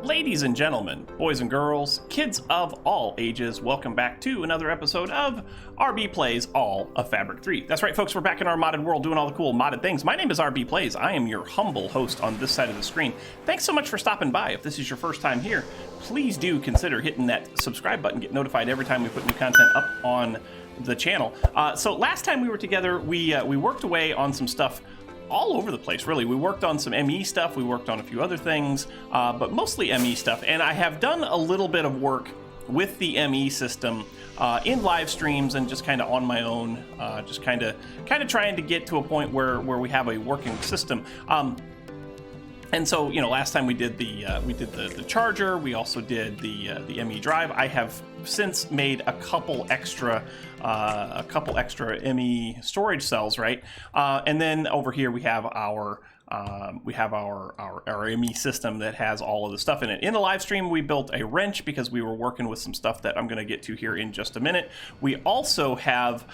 Ladies and gentlemen, boys and girls, kids of all ages, welcome back to another episode of rbPlays All of Fabric 3. That's right, folks, we're back in our modded world doing all the cool modded things. My name is rbPlays. I am your humble host on this side of the screen. Thanks so much for stopping by. If this is your first time here, please do consider hitting that subscribe button, get notified every time we put new content up on the channel. So last time we were together, we worked away on some stuff all over the place, really. We worked on some ME stuff, we worked on a few other things, but mostly ME stuff. And I have done a little bit of work with the ME system in live streams and just kind of on my own, just kind of trying to get to a point where we have a working system. And so, you know, last time we did the charger, we also did the ME drive. I have since made a couple extra ME storage cells, right? And then over here we have our ME system that has all of the stuff in it. In the live stream, we built a wrench because we were working with some stuff that I'm going to get to here in just a minute. We also have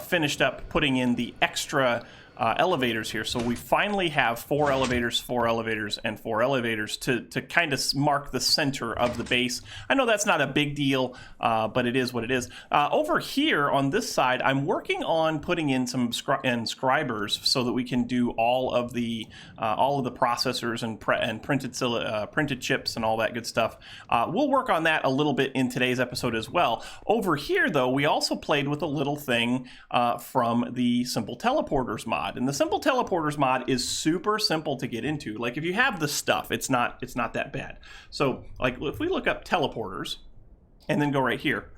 finished up putting in the extra elevators here, so we finally have 4 elevators, 4 elevators, and 4 elevators to kind of mark the center of the base. I know that's not a big deal, but it is what it is. Over here on this side, I'm working on putting in some inscribers so that we can do all of the processors and printed chips and all that good stuff. We'll work on that a little bit in today's episode as well. Over here, though, we also played with a little thing from the Simple Teleporters mod. And the Simple Teleporters mod is super simple to get into. Like, if you have the stuff, it's not that bad. So, like, if we look up teleporters and then go right here,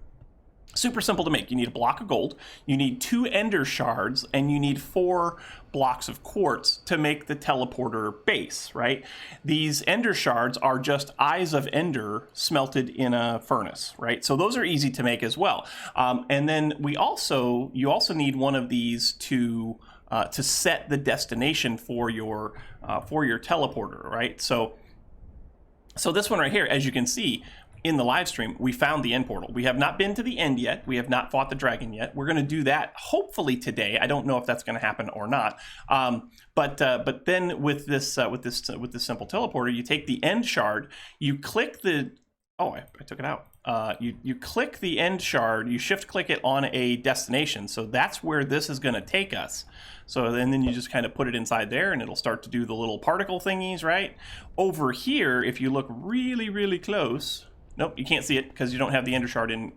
super simple to make. You need a block of gold, you need 2 ender shards, and you need 4 blocks of quartz to make the teleporter base, right? These ender shards are just eyes of ender smelted in a furnace, right? So those are easy to make as well. And then you also need one of these to set the destination for your teleporter, right? So this one right here, as you can see in the live stream, we found the end portal. We have not been to the end yet. We have not fought the dragon yet. We're going to do that hopefully today. I don't know if that's going to happen or not. But then with this simple teleporter, you take the end shard, you click the I took it out. You click the end shard, you shift click it on a destination. So that's where this is going to take us. So then you just kind of put it inside there and it'll start to do the little particle thingies, right? Over here, if you look really, really close, nope, you can't see it because you don't have the ender shard in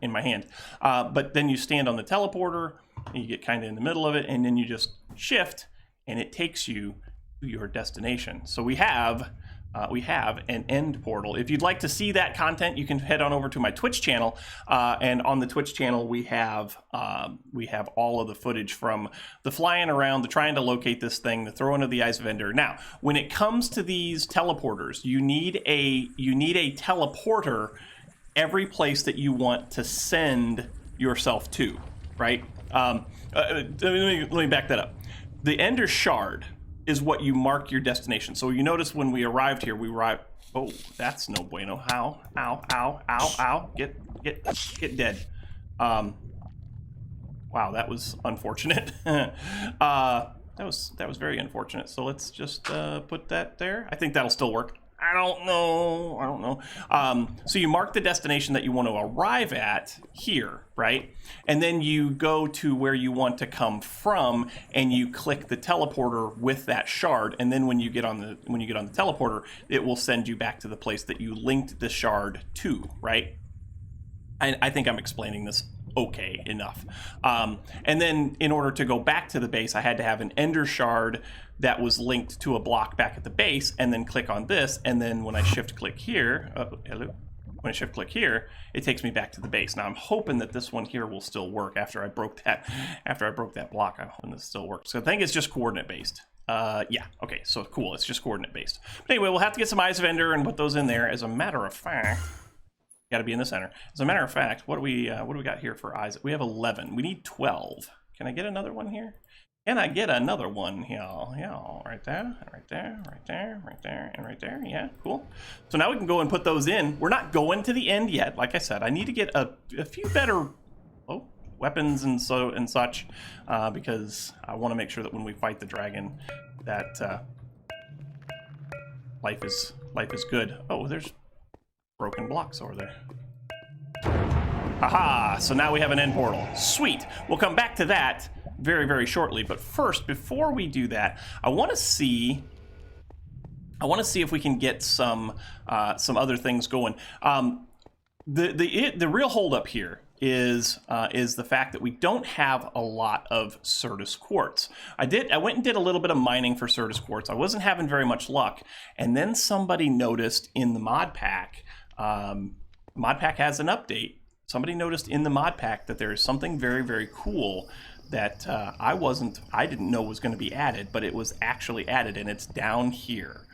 my hand. But then you stand on the teleporter, and you get kind of in the middle of it, and then you just shift and it takes you to your destination. So we have an end portal. If you'd like to see that content, you can head on over to my Twitch channel, and on the Twitch channel we have all of the footage from the flying around, the trying to locate this thing, the throwing of the eyes of ender. Now, when it comes to these teleporters, you need a teleporter every place that you want to send yourself to, right? Let me back that up. The ender shard is what you mark your destination. So you notice when we arrived here, oh, that's no bueno. Ow, ow, ow, ow, ow. Get dead. Wow, that was unfortunate. That was very unfortunate. So let's just put that there. I think that'll still work. I don't know. So you mark the destination that you want to arrive at here, right? And then you go to where you want to come from, and you click the teleporter with that shard. And then when you get on the teleporter, it will send you back to the place that you linked the shard to, right? I think I'm explaining this okay enough. And then in order to go back to the base, I had to have an ender shard that was linked to a block back at the base, and then click on this, and then when I shift click here, when I shift click here, it takes me back to the base. Now I'm hoping that this one here will still work after I broke that block. I'm hoping this still works. So I think it's just coordinate based. Yeah, okay, so cool, it's just coordinate based. But anyway, we'll have to get some eyes of ender and put those in there. As a matter of fact, got to be in the center. As a matter of fact, what do we got here for eyes? We have 11. We need 12. Can I get another one here? Can I get another one here? Yeah, right there, right there, right there, right there, and right there. Yeah, cool. So now we can go and put those in. We're not going to the end yet. Like I said, I need to get a few better weapons and such, because I want to make sure that when we fight the dragon, that life is good. Oh, there's broken blocks over there. Haha, so now we have an end portal. Sweet. We'll come back to that very, very shortly. But first, before we do that, I want to see if we can get some other things going. The real holdup here is the fact that we don't have a lot of Certus quartz. I went and did a little bit of mining for Certus quartz. I wasn't having very much luck, and then somebody noticed in the mod pack. Mod pack has an update. Somebody noticed in the mod pack that there is something very, very cool that I didn't know was going to be added, but it was actually added, and it's down here.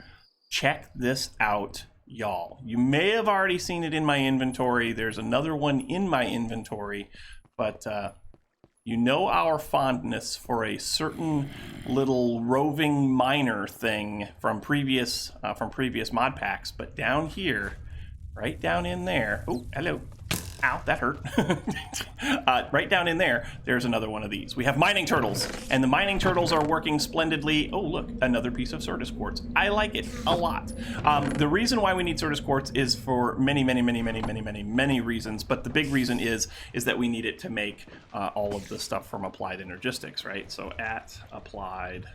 Check this out, y'all. You may have already seen it in my inventory. There's another one in my inventory, but you know our fondness for a certain little roving miner thing from previous mod packs. But down here, right down in there. Oh, hello. Ow, that hurt. Right down in there, there's another one of these. We have mining turtles, and the mining turtles are working splendidly. Oh, look, another piece of Certus quartz. I like it a lot. The reason why we need Certus quartz is for many reasons, but the big reason is that we need it to make all of the stuff from Applied Energistics, right? So at Applied,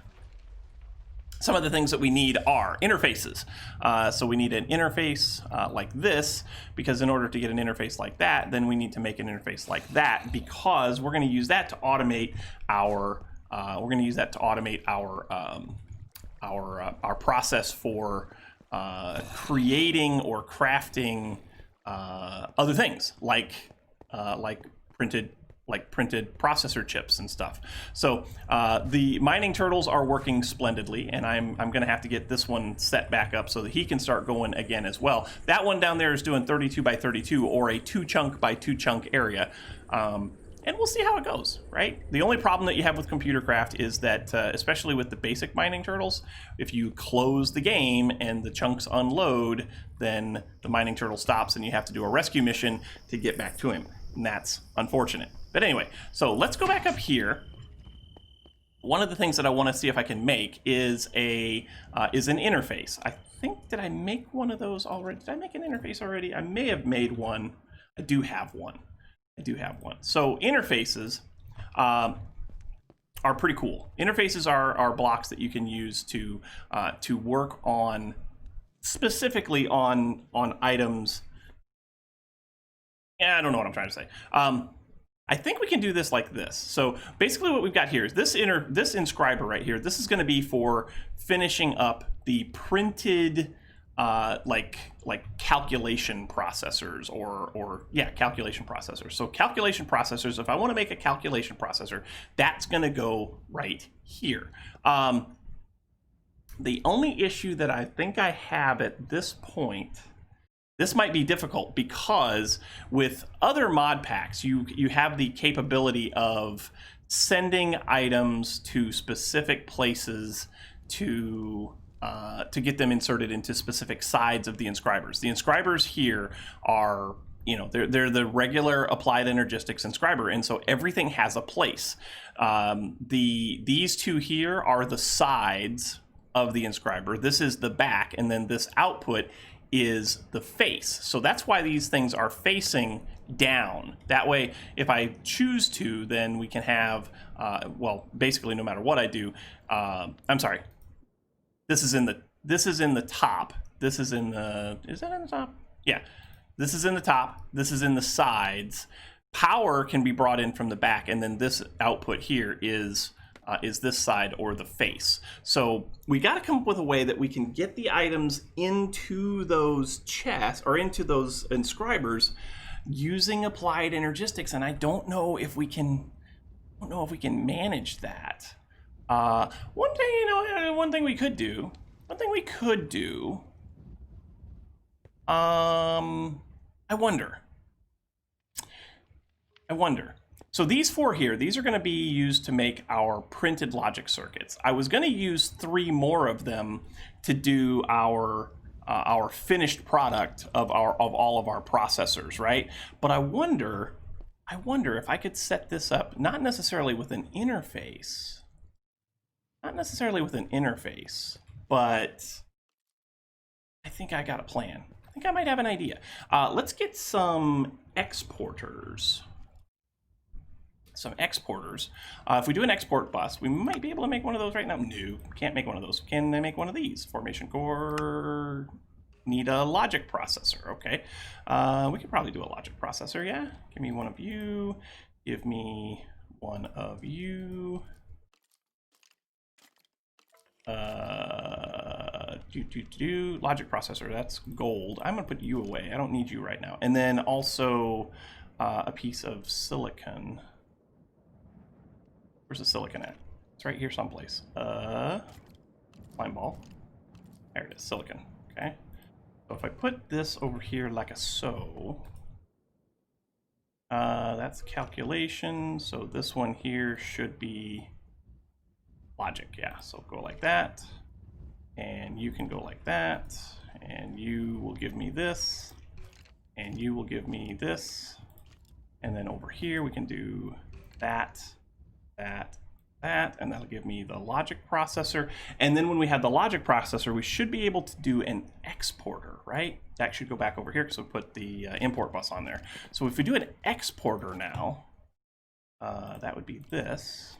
some of the things that we need are interfaces. So we need an interface like this, because in order to get an interface like that, then we need to make an interface like that, because we're going to use that to automate our our process for creating or crafting other things like printed processor chips and stuff. So the mining turtles are working splendidly, and I'm gonna have to get this one set back up so that he can start going again as well. That one down there is doing 32 by 32, or a 2 chunk by 2 chunk area. And we'll see how it goes, right? The only problem that you have with computer craft is that, especially with the basic mining turtles, if you close the game and the chunks unload, then the mining turtle stops and you have to do a rescue mission to get back to him. And that's unfortunate. But anyway, so let's go back up here. One of the things that I want to see if I can make is an interface. I think, did I make one of those already? Did I make an interface already? I may have made one. I do have one. So interfaces are pretty cool. Interfaces are blocks that you can use to work on, specifically on items. Yeah, I don't know what I'm trying to say. I think we can do this like this. So basically what we've got here is this inscriber right here. This is going to be for finishing up the printed like calculation processors or calculation processors. So calculation processors, if I want to make a calculation processor, that's going to go right here. The only issue that I think I have at this point, this might be difficult, because with other mod packs, you have the capability of sending items to specific places to get them inserted into specific sides of the inscribers. The inscribers here are, you know, they're the regular Applied Energistics inscriber, and so everything has a place. These two here are the sides of the inscriber. This is the back, and then this output is the face. So that's why these things are facing down. That way, if I choose to, then we can have, well, basically no matter what I do, I'm sorry. This is in the top. This is in the, is that in the top? Yeah. This is in the top. This is in the sides. Power can be brought in from the back, and then this output here is this side or the face. So we got to come up with a way that we can get the items into those chests or into those inscribers using Applied Energistics, and I don't know if we can manage that. One thing we could do. I wonder. So these four here, these are going to be used to make our printed logic circuits. I was going to use 3 more of them to do our finished product of all of our processors, right? But I wonder if I could set this up, not necessarily with an interface, but I think I got a plan. think I might have an idea. Let's get some exporters. If we do an export bus, we might be able to make one of those right now. No, can't make one of those. Can I make one of these? Formation core, need a logic processor. Okay, we could probably do a logic processor, yeah? Give me one of you, give me one of you. Logic processor, that's gold. I'm gonna put you away, I don't need you right now. And then also a piece of silicon. Where's the silicon at? It's right here someplace. Slime ball. There it is, silicon. Okay. So if I put this over here like a so, that's calculation. So this one here should be logic, yeah. So go like that, and you can go like that, and you will give me this, and you will give me this, and then over here we can do that, that, that, and that'll give me the logic processor. And then when we have the logic processor, we should be able to do an exporter, right? That should go back over here because we put the import bus on there. So if we do an exporter now, that would be this.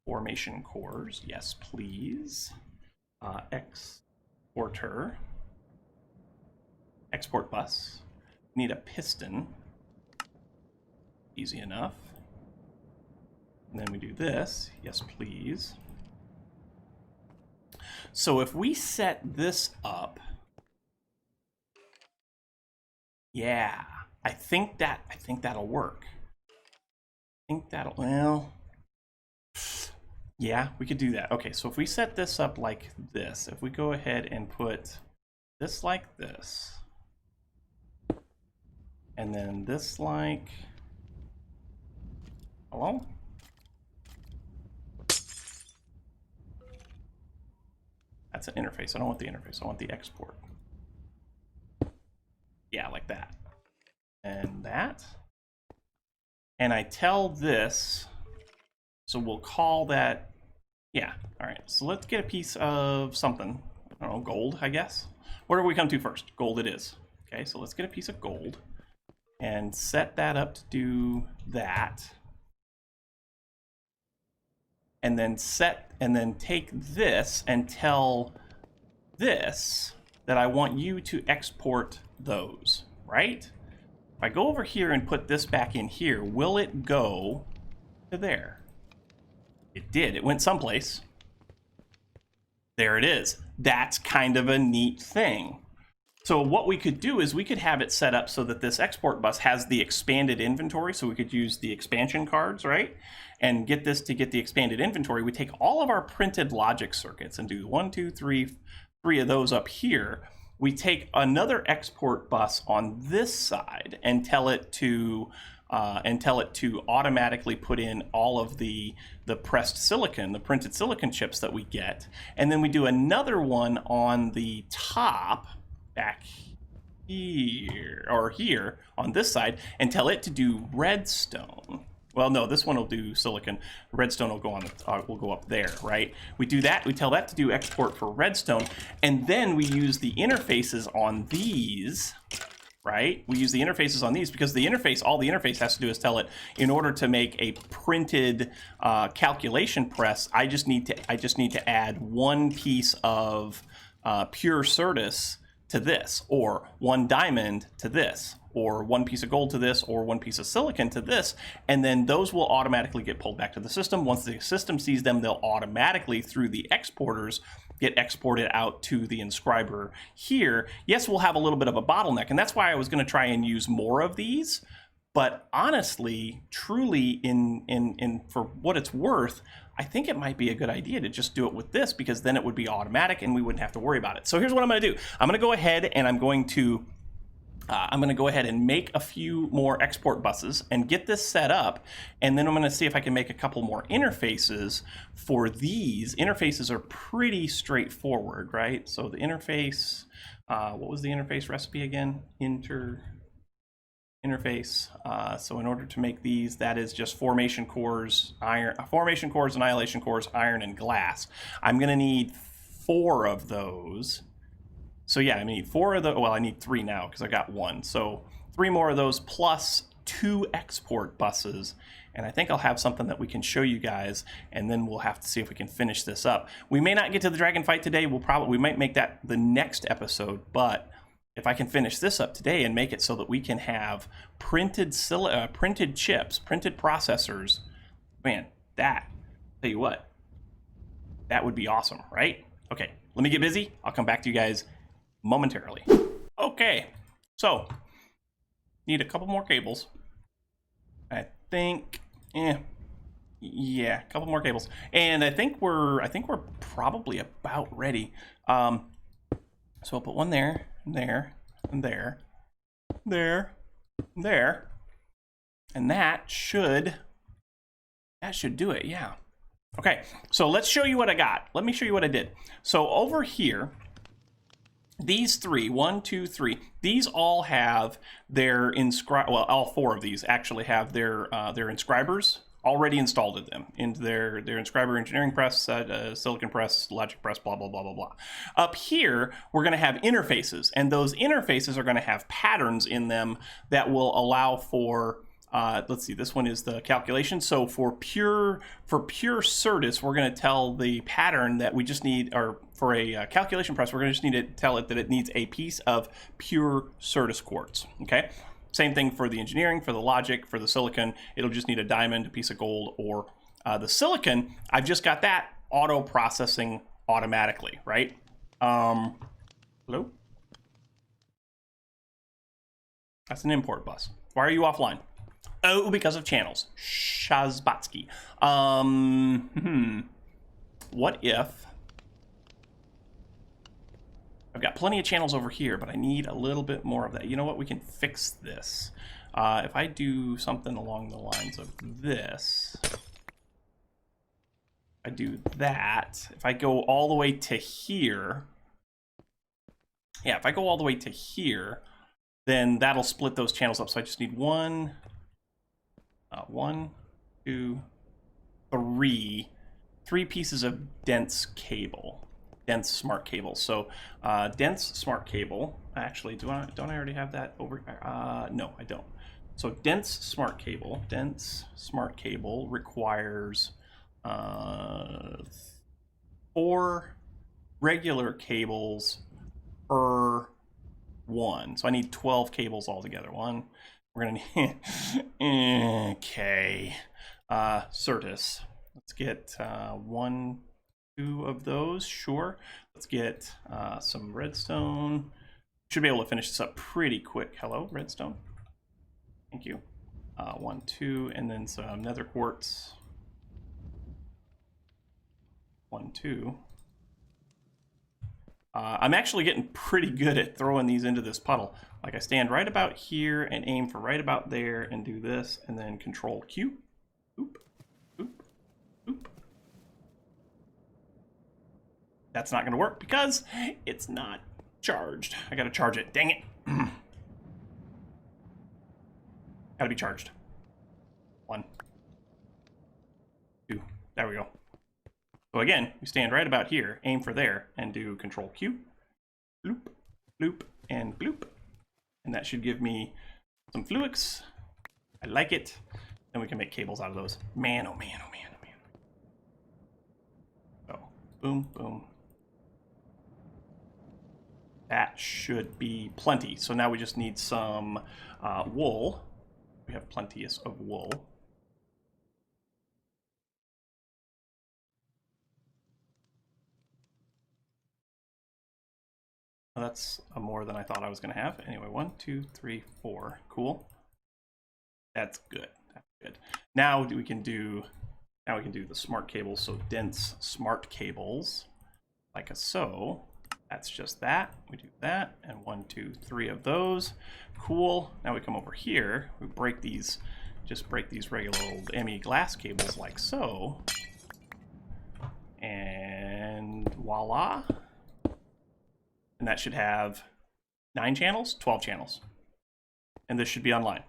Formation cores, yes please. Exporter. Export bus. Need a piston. Easy enough. And then we do this, yes please. So if we set this up, yeah, I think that'll work. Well, yeah, we could do that. Okay, so if we set this up like this, if we go ahead and put this like this, and then this like, hello? That's an interface. I don't want the interface. I want the export. Yeah, like that. And that. And I tell this, so we'll call that, yeah. All right, so let's get a piece of something. I don't know, gold, I guess. Where do we come to first? Gold it is. Okay, so let's get a piece of gold and set that up to do that. And then take this and tell this that I want you to export those, right? If I go over here and put this back in here, will it go to there? It did. It went someplace. There it is. That's kind of a neat thing. So what we could do is we could have it set up so that this export bus has the expanded inventory, so we could use the expansion cards, right? And get this to get the expanded inventory. We take all of our printed logic circuits and do 1, 2, 3 of those up here. We take another export bus on this side and tell it to automatically put in all of the pressed silicon, the printed silicon chips that we get. And then we do another one on the top, back here, or here on this side, and tell it to do redstone. Well, no, this one will do silicon. Redstone will go on. Will go up there, right? We do that. We tell that to do export for redstone, and then we use the interfaces on these, right? We use the interfaces on these because the interface, all the interface has to do is tell it, in order to make a printed calculation press, I just need to add one piece of pure Certus to this, or one diamond to this, or one piece of gold to this, or one piece of silicon to this, and then those will automatically get pulled back to the system. Once the system sees them, they'll automatically, through the exporters, get exported out to the inscriber here. Yes, we'll have a little bit of a bottleneck, and that's why I was going to try and use more of these. But honestly, truly, in for what it's worth, I think it might be a good idea to just do it with this, because then it would be automatic and we wouldn't have to worry about it. So here's what I'm going to do. I'm going to go ahead and I'm going to go ahead and make a few more export buses and get this set up, and then I'm going to see if I can make a couple more interfaces for these. Interfaces are pretty straightforward, right? So the interface, what was the interface recipe again? Interface. So in order to make these, that is just formation cores, annihilation cores, iron, and glass. I'm going to need 4 of those. So yeah, I need 4 of the, well, I need 3 now because I got 1. So 3 more of those plus 2 export buses. And I think I'll have something that we can show you guys, and then we'll have to see if we can finish this up. We may not get to the dragon fight today. We might make that the next episode, but if I can finish this up today and make it so that we can have printed chips, printed processors, man, tell you what, that would be awesome, right? Okay, let me get busy. I'll come back to you guys momentarily. Okay, so need a couple more cables. I think, yeah, a couple more cables, and I think we're probably about ready. So I'll put one there, and there, and there, there, there, and that should do it. Yeah. Okay, so let's show you what I got. Let me show you what I did. So over here, these 3, 1, 2, 3, these all have their well, all 4 of these actually have their inscribers already installed in them, into their inscriber engineering press, silicon press, logic press, blah, blah, blah, blah, blah. Up here, we're gonna have interfaces, and those interfaces are gonna have patterns in them that will allow for, let's see, this one is the calculation. So for pure Certus, we're going to tell the pattern that we just need, or for a calculation press, we're going to just need to tell it that it needs a piece of pure Certus quartz. Okay. Same thing for the engineering, for the logic, for the silicon. It'll just need a diamond, a piece of gold, or the silicon. I've just got that auto processing automatically, right? Hello? That's an import bus. Why are you offline? Oh, because of channels. Shazbatsky. What if I've got plenty of channels over here, but I need a little bit more of that. You know what? We can fix this. If I do something along the lines of this, I do that. If I go all the way to here, yeah, if I go all the way to here, then that'll split those channels up. So I just need 1, 2, 3 pieces of dense cable, dense smart cable. So dense smart cable, actually, don't I already have that over? No, I don't. So dense smart cable requires 4 regular cables per 1. So I need 12 cables altogether. We're gonna need, okay, Certus. Let's get 1, 2 of those, sure. Let's get some redstone. Should be able to finish this up pretty quick. Hello, redstone. Thank you. 1, 2, and then some nether quartz. 1, 2. I'm actually getting pretty good at throwing these into this puddle. Like I stand right about here and aim for right about there and do this, and then control Q. Oop, oop, oop. That's not gonna work because it's not charged. I gotta charge it, dang it. Gotta be charged. 1, 2, there we go. So again, we stand right about here, aim for there, and do control Q. Bloop, bloop, and bloop. And that should give me some fluix. I like it. Then we can make cables out of those. Man, oh man, oh man, oh man. So, boom, boom. That should be plenty. So now we just need some wool. We have plenteous of wool. That's more than I thought I was going to have. Anyway, 1, 2, 3, 4. Cool. That's good. That's good. Now we can do the smart cables. So dense smart cables, like so. That's just that. We do that, and 1, 2, 3 of those. Cool. Now we come over here. We break these. Just break these regular old ME glass cables, like so. And voila. And that should have 9 channels, 12 channels. And this should be online.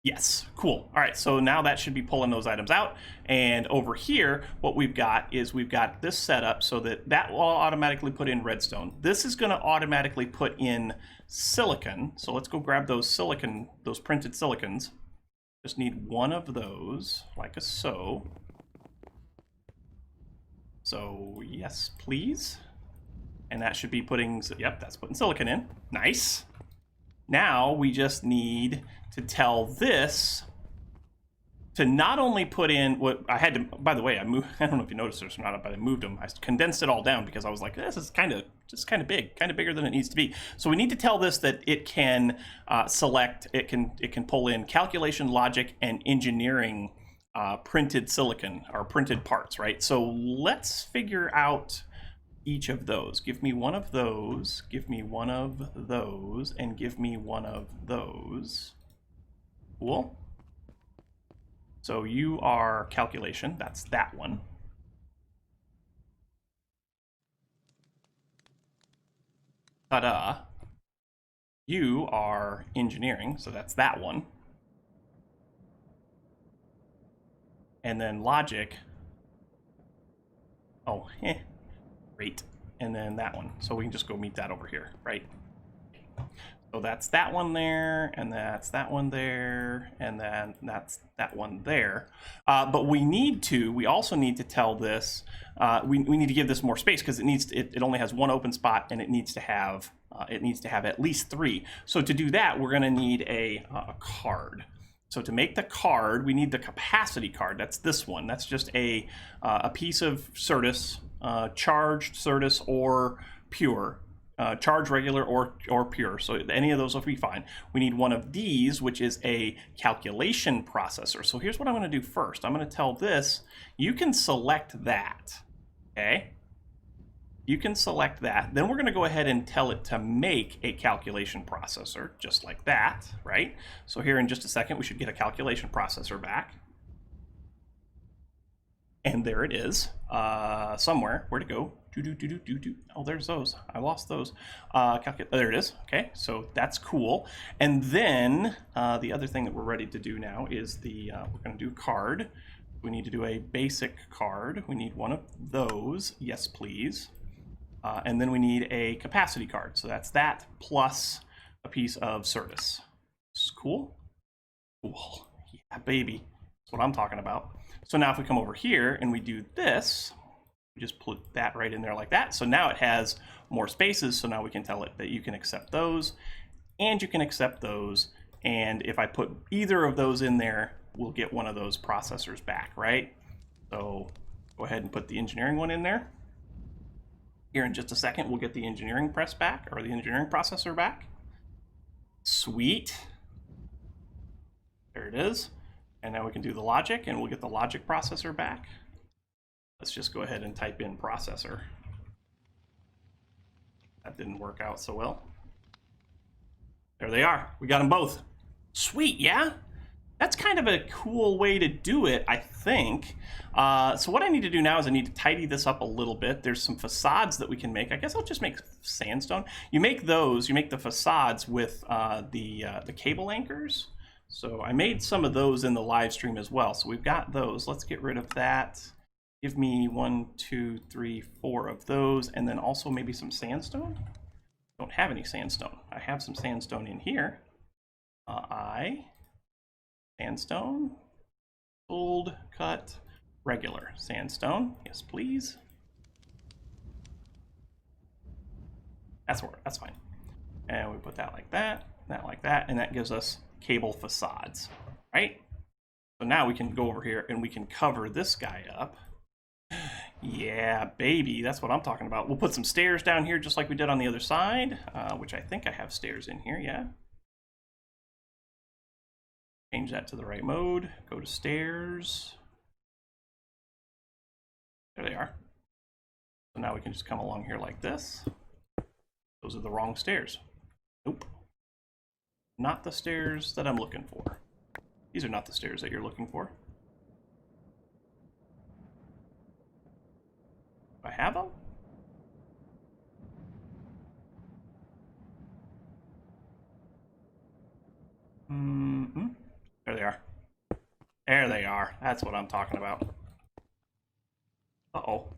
Yes, cool. All right, so now that should be pulling those items out. And over here, what we've got is we've got this set up so that that will automatically put in redstone. This is going to automatically put in silicon. So let's go grab those silicon, those printed silicons. Just need one of those, like a so. So yes, please. And that should be putting, yep, that's putting silicon in. Nice. Now we just need to tell this to not only put in what I had to, by the way, I moved, I don't know if you noticed this or not, but I moved them. I condensed it all down because I was like, this is just kind of big, kind of bigger than it needs to be. So we need to tell this that it can select, it can pull in calculation, logic, and engineering printed silicon or printed parts, right? So let's figure out each of those. Give me one of those, give me one of those, and give me one of those. Cool. So you are calculation, that's that one. Ta-da. You are engineering, so that's that one. And then logic. Oh, great. And then that one. So we can just go meet that over here, right? So that's that one there, and that's that one there, and then that's that one there. But we also need to tell this, we need to give this more space because it only has one open spot, and it needs to have at least 3. So to do that, we're going to need a card. So to make the card, we need the capacity card. That's this one. That's just a piece of Certus, charged Certus or pure. Charge regular or pure, so any of those will be fine. We need one of these, which is a calculation processor. So here's what I'm going to do first. I'm going to tell this, you can select that, okay? You can select that. Then we're going to go ahead and tell it to make a calculation processor, just like that, right? So here in just a second, we should get a calculation processor back. And there it is, somewhere. Where'd it go? Oh, there's those. I lost those. There it is. Okay, so that's cool. And then the other thing that we're ready to do now is we're going to do card. We need to do a basic card. We need one of those. Yes, please. And then we need a capacity card. So that's that plus a piece of Certus. Cool. Cool. Yeah, baby. That's what I'm talking about. So now if we come over here and we do this, we just put that right in there like that. So now it has more spaces. So now we can tell it that you can accept those and you can accept those. And if I put either of those in there, we'll get one of those processors back, right? So go ahead and put the engineering one in there. Here in just a second, we'll get the engineering press back, or the engineering processor back. Sweet. There it is. And now we can do the logic, and we'll get the logic processor back. Let's just go ahead and type in processor. That didn't work out so well. There they are. We got them both. Sweet, yeah? That's kind of a cool way to do it, I think. So what I need to do now is I need to tidy this up a little bit. There's some facades that we can make. I guess I'll just make sandstone. You make those, you make the facades with the cable anchors. So I made some of those in the live stream as well. So we've got those. Let's get rid of that. Give me 1, 2, 3, 4 of those, and then also maybe some sandstone. Don't have any sandstone. I have some sandstone in here. Sandstone, gold, cut, regular sandstone. Yes, please. That's fine. And we put that like that, and that gives us cable facades, right? So now we can go over here and we can cover this guy up. Yeah, baby, that's what I'm talking about. We'll put some stairs down here just like we did on the other side, which I think I have stairs in here, yeah. Change that to the right mode, go to stairs. There they are. So now we can just come along here like this. Those are the wrong stairs. Nope. Not the stairs that I'm looking for. These are not the stairs that you're looking for. Do I have them? There are. That's what I'm talking about. Uh-oh.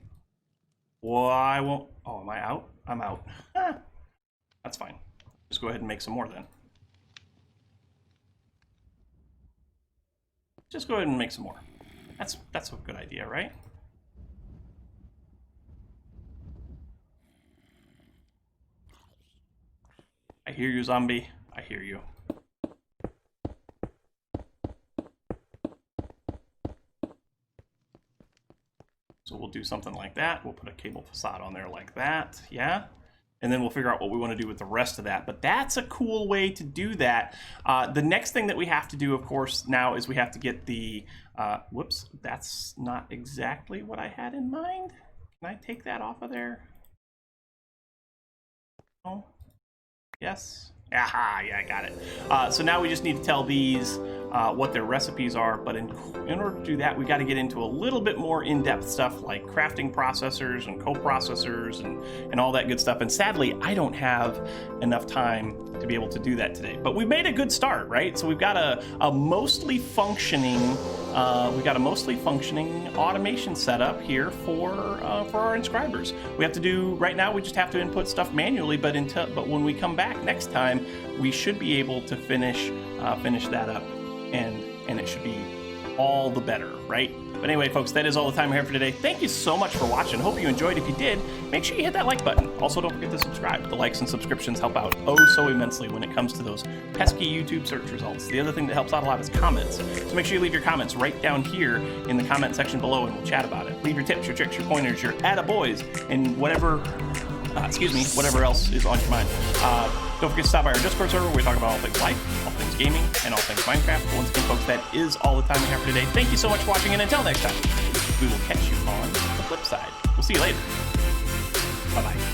Why won't... Oh, am I out? I'm out. That's fine. Just go ahead and make some more then. Just go ahead and make some more. That's a good idea, right? I hear you, zombie. I hear you. So we'll do something like that. We'll put a cable facade on there like that. Yeah. And then we'll figure out what we want to do with the rest of that. But that's a cool way to do that. The next thing that we have to do, of course, now is we have to get the... whoops, that's not exactly what I had in mind. Can I take that off of there? Oh, yes. Aha, yeah, I got it. So now we just need to tell these what their recipes are, but in order to do that, we got to get into a little bit more in-depth stuff like crafting processors and coprocessors and all that good stuff. And sadly, I don't have enough time to be able to do that today. But we made a good start, right? So we've got a mostly functioning automation setup here for our inscribers. We have to do right now. We just have to input stuff manually, but when we come back next time, we should be able to finish that up, and it should be all the better, right? But anyway, folks, that is all the time we have for today. Thank you so much for watching. Hope you enjoyed. If you did, make sure you hit that like button. Also, don't forget to subscribe. The likes and subscriptions help out oh so immensely when it comes to those pesky YouTube search results. The other thing that helps out a lot is comments. So make sure you leave your comments right down here in the comment section below, and we'll chat about it. Leave your tips, your tricks, your pointers, your attaboys, and whatever else is on your mind. Don't forget to stop by our Discord server where we talk about all things life, all things gaming, and all things Minecraft. But once again, folks, that is all the time we have for today. Thank you so much for watching, and until next time, we will catch you on the flip side. We'll see you later. Bye-bye.